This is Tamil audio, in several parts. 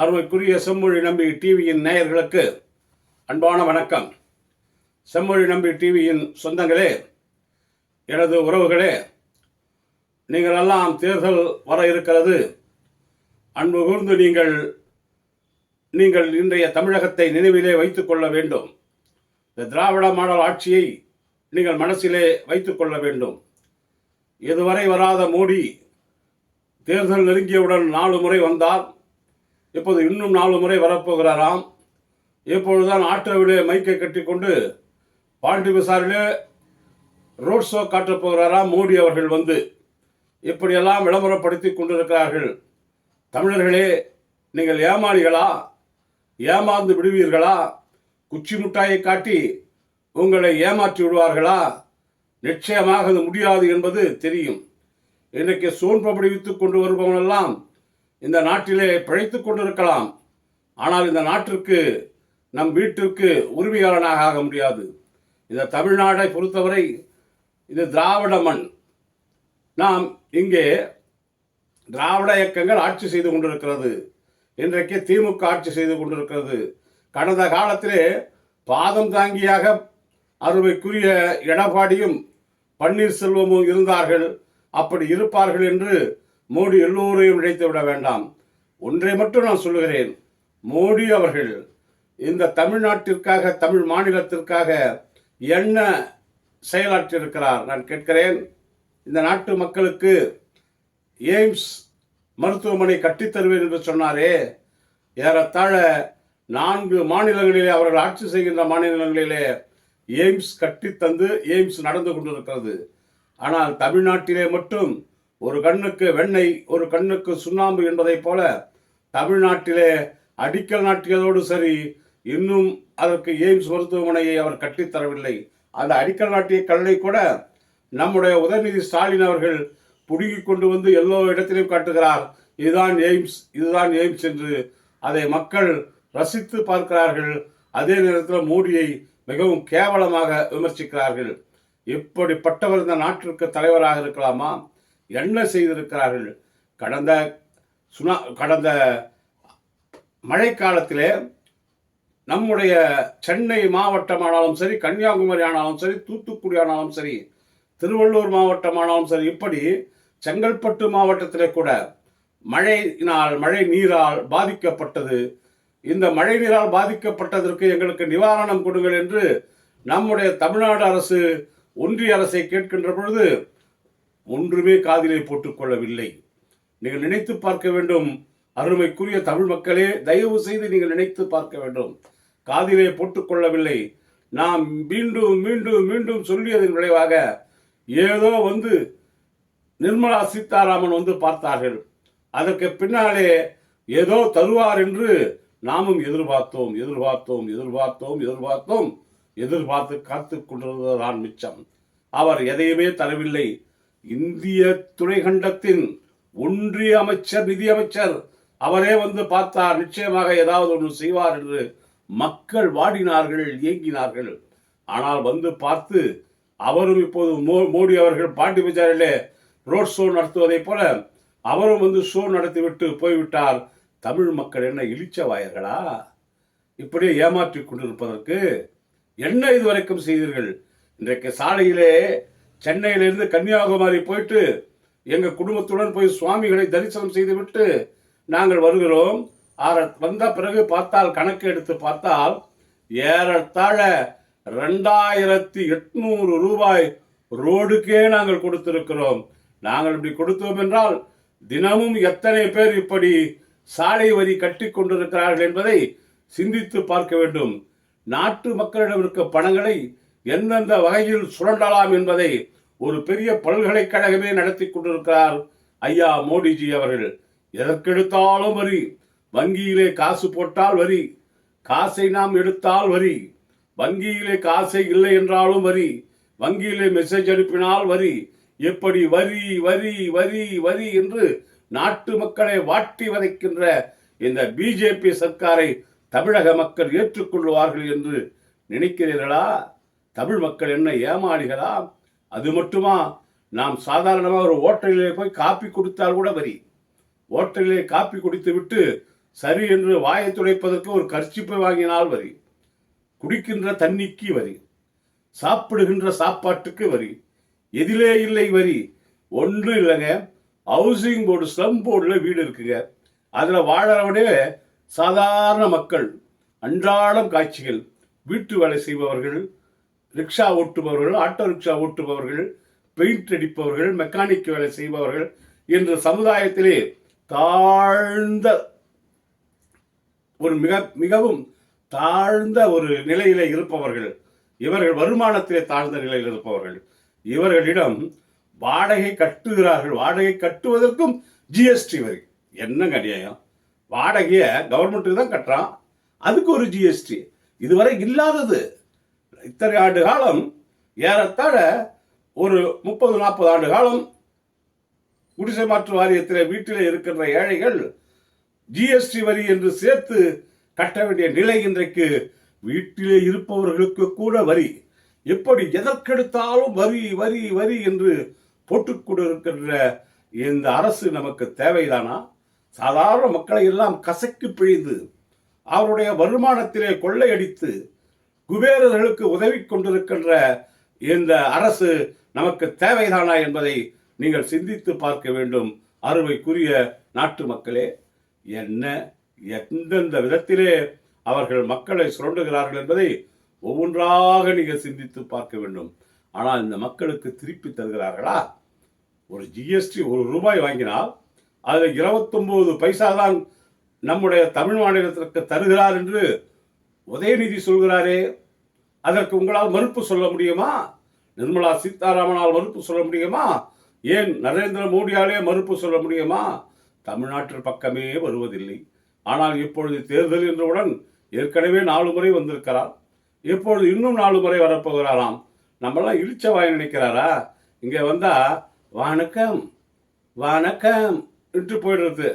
அருமைக்குரிய செம்மொழி நம்பி டிவியின் நேயர்களுக்கு அன்பான வணக்கம். செம்மொழி நம்பி டிவியின் சொந்தங்களே, எனது உறவுகளே, நீங்கள் எல்லாம் தேர்தல் வர இருக்கிறது. அன்பு கூர்ந்து நீங்கள் இன்றைய தமிழகத்தை நினைவிலே வைத்துக் கொள்ள வேண்டும். இந்த திராவிட மாடல் ஆட்சியை நீங்கள் மனசிலே வைத்துக் கொள்ள வேண்டும். இதுவரை வராத மோடி தேர்தல் நெருங்கியவுடன் 4 முறை வந்தார். இப்போது இன்னும் 4 முறை வரப்போகிறாராம். இப்பொழுதுதான் ஆட்டோவிலே மைக்கை கட்டிக்கொண்டு பாண்டி பசாரிலே ரோட் ஷோ காட்டப் போகிறாராம் மோடி அவர்கள் வந்து. இப்படியெல்லாம் விளம்பரப்படுத்தி கொண்டிருக்கிறார்கள். தமிழர்களே, நீங்கள் ஏமாளிகளா? ஏமாந்து விடுவீர்களா? குச்சி முட்டாயை காட்டி உங்களை ஏமாற்றி விடுவார்களா? நிச்சயமாக அது முடியாது என்பது தெரியும். இன்றைக்கு சோன்பப்படி வித்துக் கொண்டு வருபவனெல்லாம் இந்த நாட்டிலே பிழைத்துக் கொண்டிருக்கலாம். ஆனால் இந்த நாட்டிற்கு, நம் வீட்டிற்கு உரிமையாளனாக ஆக முடியாது. இந்த தமிழ்நாடை பொறுத்தவரை இது திராவிட மண். நாம் இங்கே திராவிட இயக்கங்கள் ஆட்சி செய்து கொண்டிருக்கிறது. இன்றைக்கு திமுக ஆட்சி செய்து கொண்டிருக்கிறது. கடந்த காலத்திலே பாதம் தாங்கியாக அருமைக்குரிய எடப்பாடியும் பன்னீர்செல்வமும் இருந்தார்கள். அப்படி இருப்பார்கள் என்று மோடி எல்லோரையும் நினைத்து விட வேண்டாம். ஒன்றை மட்டும் நான் சொல்லுகிறேன், மோடி அவர்கள் இந்த தமிழ்நாட்டிற்காக, தமிழ் மாநிலத்திற்காக என்ன செயலாற்றியிருக்கிறார் நான் கேட்கிறேன். இந்த நாட்டு மக்களுக்கு எய்ம்ஸ் மருத்துவமனை கட்டித்தருவேன் என்று சொன்னாரே, ஏறத்தாழ 4 மாநிலங்களிலே, அவர்கள் ஆட்சி செய்கின்ற மாநிலங்களிலே எய்ம்ஸ் கட்டித்தந்து எய்ம்ஸ் நடந்து கொண்டிருக்கிறது. ஆனால் தமிழ்நாட்டிலே மட்டும் ஒரு கண்ணுக்கு வெண்ணெய், ஒரு கண்ணுக்கு சுண்ணாம்பு என்பதை போல தமிழ்நாட்டிலே அடிக்கல் நாட்டியதோடு சரி, இன்னும் அதற்கு எய்ம்ஸ் மருத்துவமனையை அவர் கட்டித்தரவில்லை. அந்த அடிக்கல் நாட்டிய கல்லை கூட நம்முடைய உதயநிதி ஸ்டாலின் அவர்கள் புடுங்கி கொண்டு வந்து எல்லா இடத்திலையும் காட்டுகிறார். இதுதான் எய்ம்ஸ், இதுதான் எய்ம்ஸ் என்று. அதை மக்கள் ரசித்து பார்க்கிறார்கள். அதே நேரத்தில் மோடியை மிகவும் கேவலமாக விமர்சிக்கிறார்கள். இப்படிப்பட்டவர் இந்த நாட்டிற்கு தலைவராக இருக்கலாமா? என்ன செய்திருக்கிறார்கள்? கடந்த மழைக்காலத்திலே நம்முடைய சென்னை மாவட்டமானாலும் சரி, கன்னியாகுமரி ஆனாலும் சரி, தூத்துக்குடி ஆனாலும் சரி, திருவள்ளூர் மாவட்டமானாலும் சரி, இப்படி செங்கல்பட்டு மாவட்டத்திலே கூட மழை நீரால் பாதிக்கப்பட்டது. இந்த மழை நீரால் பாதிக்கப்பட்டதற்கு எங்களுக்கு நிவாரணம் கொடுங்கள் என்று நம்முடைய தமிழ்நாடு அரசு ஒன்றிய அரசை கேட்கின்ற பொழுது ஒன்றுமே காதிலே போட்டுக்கொள்ளவில்லை. நீங்கள் நினைத்து பார்க்க வேண்டும். அருமைக்குரிய தமிழ் மக்களே, தயவு செய்து நீங்கள் நினைத்து பார்க்க வேண்டும். காதிலே போட்டுக்கொள்ளவில்லை. நாம் மீண்டும் மீண்டும் மீண்டும் சொல்லியதன் விளைவாக ஏதோ வந்து நிர்மலா சீதாராமன் வந்து பார்த்தார்கள். அதற்கு பின்னாலே ஏதோ தருவார் என்று நாமும் எதிர்பார்த்து காத்து கொண்டிருந்ததுதான் மிச்சம். அவர் எதையுமே தரவில்லை. இந்திய துணைக்கண்டத்தின் ஒன்றிய அமைச்சர், நிதியமைச்சர் அவரே வந்து பார்த்தார். நிச்சயமாக ஏதாவது ஒன்று செய்வார் என்று மக்கள் வாடினார்கள், ஏங்கினார்கள். ஆனால் வந்து பார்த்து அவரும் இப்போது மோடி அவர்கள் பாண்டி பஜாரிலே ரோட் ஷோ நடத்துவதை போல அவரும் வந்து ஷோ நடத்திவிட்டு போய்விட்டார். தமிழ் மக்கள் என்ன இளிச்சவாயர்களா? இப்படியே ஏமாற்றி கொண்டிருப்பதற்கு என்ன இதுவரைக்கும் செய்தீர்கள்? இன்றைக்கு சாலையிலே சென்னையிலிருந்து கன்னியாகுமரி போயிட்டு எங்கள் குடும்பத்துடன் போய் சுவாமிகளை தரிசனம் செய்துவிட்டு நாங்கள் வருகிறோம். வந்த பிறகு பார்த்தால், கணக்கு எடுத்து பார்த்தால் ஏறத்தாழ 2800 ரூபாய் ரோடுக்கே நாங்கள் கொடுத்திருக்கிறோம். நாங்கள் இப்படி கொடுத்தோம் என்றால் தினமும் எத்தனை பேர் இப்படி சாலை வரி கட்டி கொண்டிருக்கிறார்கள் என்பதை சிந்தித்து பார்க்க வேண்டும். நாட்டு மக்களிடம் இருக்க பணங்களை எந்தெந்த வகையில் சுரண்டலாம் என்பதை ஒரு பெரிய பல்கலைக்கழகமே நடத்தி கொண்டிருக்கிறார் ஐயா மோடிஜி அவர்கள். எதற்கெடுத்தாலும் வரி, வங்கியிலே காசு போட்டால் வரி, காசை நாம் எடுத்தால் வரி, வங்கியிலே காசை இல்லை என்றாலும் வரி, வங்கியிலே மெசேஜ் அனுப்பினால் வரி, எப்படி வரி வரி வரி வரி என்று நாட்டு மக்களை வாட்டி வதைக்கின்ற இந்த பிஜேபி சர்க்காரை தமிழக மக்கள் ஏற்றுக்கொள்வார்கள் என்று நினைக்கிறீர்களா? தமிழ் மக்கள் என்ன ஏமாளிகளா? அது மட்டுமா? நாம் சாதாரணமாக ஒரு ஹோட்டலிலே போய் காப்பி குடித்தால் கூட வரி. ஹோட்டலிலே காப்பி குடித்து விட்டு சரி என்று வாயை துடைப்பதற்கு ஒரு கர்ச்சிப்பை வாங்கினால் வரி, குடிக்கின்ற தண்ணிக்கு வரி, சாப்பிடுகின்ற சாப்பாட்டுக்கு வரி, எதிலே இல்லை வரி? ஒன்றும் இல்லைங்க. ஹவுசிங் போர்டு, ஸ்லம் போர்டில் வீடு இருக்குங்க. அதில் வாழறவனே சாதாரண மக்கள், அன்றாடம் காட்சிகள், வீட்டு வேலை செய்பவர்கள், ரிக்ஷா ஓட்டுபவர்கள், ஆட்டோ ரிக்ஷா ஓட்டுபவர்கள், பெயிண்ட் அடிப்பவர்கள், மெக்கானிக் வேலை செய்பவர்கள் என்று சமுதாயத்திலே தாழ்ந்த ஒரு மிகவும் தாழ்ந்த ஒரு நிலையில இருப்பவர்கள், இவர்கள் வருமானத்திலே தாழ்ந்த நிலையில் இருப்பவர்கள், இவர்களிடம் வாடகை கட்டுகிறார்கள். வாடகை கட்டுவதற்கும் ஜிஎஸ்டி வரி. என்னங்க அநியாயம்! வாடகையை கவர்மெண்ட்டுக்கு தான் கட்டுறான், அதுக்கு ஒரு ஜிஎஸ்டி. இதுவரை இல்லாதது. இத்தனை ஆண்டு காலம், ஏறத்தாழ ஒரு 30-40 ஆண்டு காலம் குடிசை மாற்று வாரியத்தில் வீட்டில் இருக்கின்ற ஏழைகள் ஜிஎஸ்டி வரி என்று சேர்த்து கட்ட வேண்டிய நிலை இன்றைக்கு வீட்டிலே இருப்பவர்களுக்கு கூட வரி. எப்படி எதற்கெடுத்தாலும் வரி வரி வரி என்று போட்டுக் கொண்டிருக்கின்ற இந்த அரசு நமக்கு தேவைதானா? சாதாரண மக்களை எல்லாம் கசக்கி பிழிந்து அவருடைய வருமானத்திலே கொள்ளையடித்து குபேரர்களுக்கு உதவி கொண்டிருக்கின்ற இந்த அரசு நமக்கு தேவைதானா என்பதை நீங்கள் சிந்தித்து பார்க்க வேண்டும். அருமைக்குரிய நாட்டு மக்களே, என்ன எந்தெந்த விதத்திலே அவர்கள் மக்களை சுரண்டுகிறார்கள் என்பதை ஒவ்வொன்றாக நீங்கள் சிந்தித்து பார்க்க வேண்டும். ஆனால் இந்த மக்களுக்கு திருப்பி தருகிறார்களா? ஒரு ஜிஎஸ்டி ₹1 வாங்கினால் அதில் 29 பைசா தான் நம்முடைய தமிழ் மாநிலத்திற்கு தருகிறார் என்று உதயநிதி சொல்கிறாரே, அதற்கு உங்களால் மறுப்பு சொல்ல முடியுமா? நிர்மலா சீதாராமனால் மறுப்பு சொல்ல முடியுமா? ஏன் நரேந்திர மோடியாலே மறுப்பு சொல்ல முடியுமா? தமிழ்நாட்டின் பக்கமே வருவதில்லை. ஆனால் இப்பொழுது தேர்தல் என்றவுடன் ஏற்கனவே 4 முறை வந்திருக்கிறார், இப்பொழுது இன்னும் 4 முறை வரப்போகிறாராம். நம்மளாம் இழிச்சவாய் நினைக்கிறாரா? இங்கே வந்தா வணக்கம் வணக்கம் விட்டு போயிடுறது.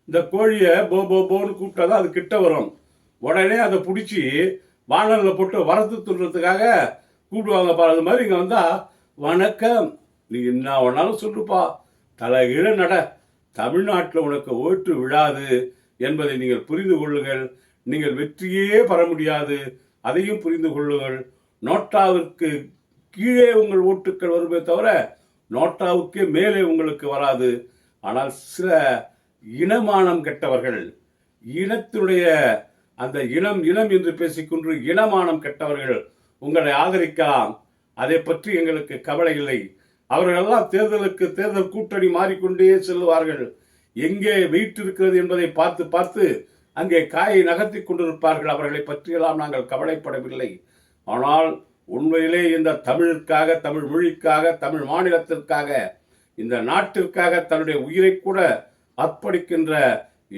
இந்த கோழியை போ போ போன்னு கூப்பிட்டாதான் அது கிட்ட வரும். உடனே அதை பிடிச்சி வானலில் போட்டு வரத்து துண்டுறதுக்காக கூப்பிடுவாங்க பாரு. அது மாதிரி இங்கே வந்தா வணக்கம், நீ என்ன வேணாலும் சொல்லுப்பா, தலைகீழ நட, தமிழ்நாட்டில் உனக்கு ஓட்டு விழாது என்பதை நீங்கள் புரிந்து கொள்ளுங்கள். நீங்கள் வெற்றியே பெற முடியாது, அதையும் புரிந்து கொள்ளுங்கள். நோட்டாவிற்கு கீழே உங்கள் ஓட்டுக்கள் வருமே தவிர நோட்டாவுக்கே மேலே உங்களுக்கு வராது. ஆனால் சில இனமானம் கெட்டவர்கள், இனத்தினுடைய அந்த இனம் இனம் என்று பேசிக்கொண்டு இனமானம் கெட்டவர்கள் உங்களை ஆதரிக்கலாம். அதை பற்றி எங்களுக்கு கவலை இல்லை. அவர்களெல்லாம் தேர்தலுக்கு தேர்தல் கூட்டணி மாறிக்கொண்டே செல்லுவார்கள். எங்கே வெயிட் இருக்கிறது என்பதை பார்த்து பார்த்து அங்கே காயை நகர்த்தி கொண்டிருப்பார்கள். அவர்களை பற்றியெல்லாம் நாங்கள் கவலைப்படவில்லை. ஆனால் உண்மையிலே இந்த தமிழுக்காக, தமிழ் மொழிக்காக, தமிழ் மாநிலத்திற்காக, இந்த நாட்டிற்காக தன்னுடைய உயிரை கூட அர்ப்பணிக்கின்ற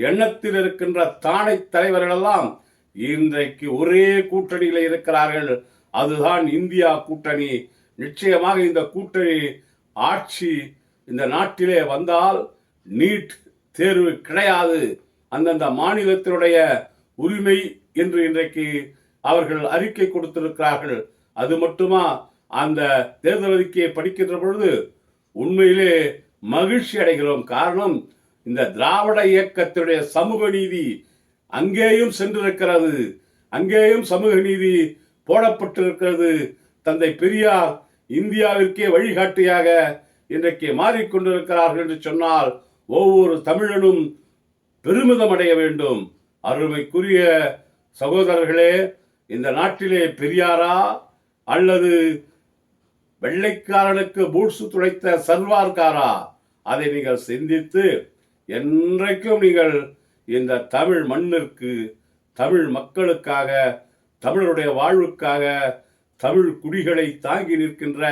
எண்ணத்தில் இருக்கின்ற தானை தலைவர்களெல்லாம் இன்றைக்கு ஒரே கூட்டணியில் இருக்கிறார்கள். அதுதான் இந்தியா கூட்டணி. நிச்சயமாக இந்த கூட்டணி ஆட்சி இந்த நாட்டிலே வந்தால் நீட் தேர்வு கிடையாது, அந்தந்த மாநிலத்தினுடைய உரிமை என்று இன்றைக்கு அவர்கள் அறிக்கை கொடுத்திருக்கிறார்கள். அது மட்டுமா, அந்த தேர்தல் அறிக்கையை படிக்கின்ற பொழுது உண்மையிலே மகிழ்ச்சி அடைகிறோம். காரணம், இந்த திராவிட இயக்கத்தினுடைய சமூக நீதி அங்கேயும் சென்றிருக்கிறது, அங்கேயும் சமூக நீதி போடப்பட்டிருக்கிறது. தந்தை பெரியார் இந்தியாவிற்கே வழிகாட்டியாக இன்றைக்கு மாறிக்கொண்டிருக்கிறார்கள் என்று சொன்னால் ஒவ்வொரு தமிழனும் பெருமிதம் அடைய வேண்டும். அருமைக்குரிய சகோதரர்களே, இந்த நாட்டிலே பெரியாரா அல்லது வெள்ளைக்காரனுக்கு பூட்சு துளைத்த சர்வார்காரா, அதை நீங்கள் சிந்தித்து என்றைக்கும் நீங்கள் இந்த தமிழ் மண்ணிற்கு, தமிழ் மக்களுக்காக, தமிழருடைய வாழ்வுக்காக, தமிழ் குடிகளை தாங்கி நிற்கின்ற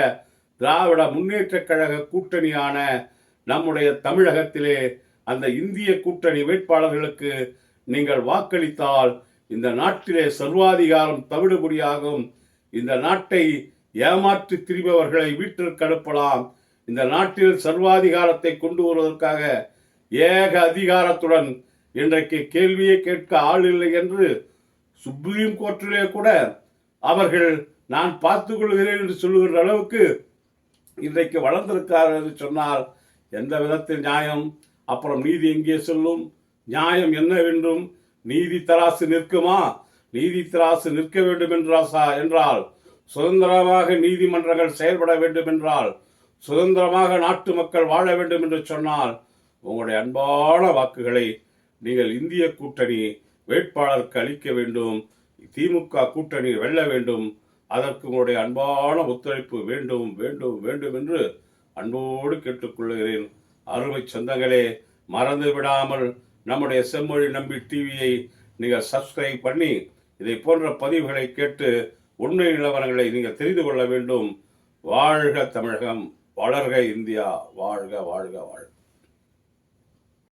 திராவிட முன்னேற்றக் கழக கூட்டணியான நம்முடைய தமிழகத்திலே அந்த இந்திய கூட்டணி வேட்பாளர்களுக்கு நீங்கள் வாக்களித்தால் இந்த நாட்டிலே சர்வாதிகாரம் தவிடுபடியாகும். இந்த நாட்டை ஏமாற்றி திரிபவர்களை வீட்டிற்கு அனுப்பலாம். இந்த நாட்டில் சர்வாதிகாரத்தை கொண்டு வருவதற்காக ஏக அதிகாரத்துடன் இன்றைக்கு கேள்வியை கேட்க ஆள் இல்லை என்று சுப்ரீம் கோர்ட்டிலே கூட அவர்கள் நான் பார்த்துக் கொள்கிறேன் என்று சொல்லுகின்ற அளவுக்கு இன்றைக்கு வளர்ந்திருக்கிறார்கள் என்று சொன்னால் எந்த விதத்தில் நியாயம்? அப்புறம் நீதி எங்கே சொல்லும்? நியாயம் என்னவென்றும் நீதி தராசு நிற்குமா? நீதி தராசு நிற்க வேண்டும் என்றால் சுதந்திரமாக நீதிமன்றங்கள் செயல்பட வேண்டும் என்றால், சுதந்திரமாக நாட்டு மக்கள் வாழ வேண்டும் என்று சொன்னால், உங்களுடைய அன்பான வாக்குகளை நீங்கள் இந்திய கூட்டணி வேட்பாளருக்கு அளிக்க வேண்டும். திமுக கூட்டணி வெல்ல வேண்டும். அதற்கு உங்களுடைய அன்பான ஒத்துழைப்பு வேண்டும் வேண்டும் வேண்டும் என்று அன்போடு கேட்டுக்கொள்கிறேன். அருமை சொந்தங்களே, மறந்து விடாமல் நம்முடைய செம்மொழி நம்பி டிவியை நீங்கள் சப்ஸ்கிரைப் பண்ணி இதை போன்ற பதிவுகளை கேட்டு உண்மை நிலவரங்களை நீங்கள் தெரிந்து கொள்ள வேண்டும். வாழ்க தமிழகம், வளர்க இந்தியா, வாழ்க வாழ்க வாழ்க.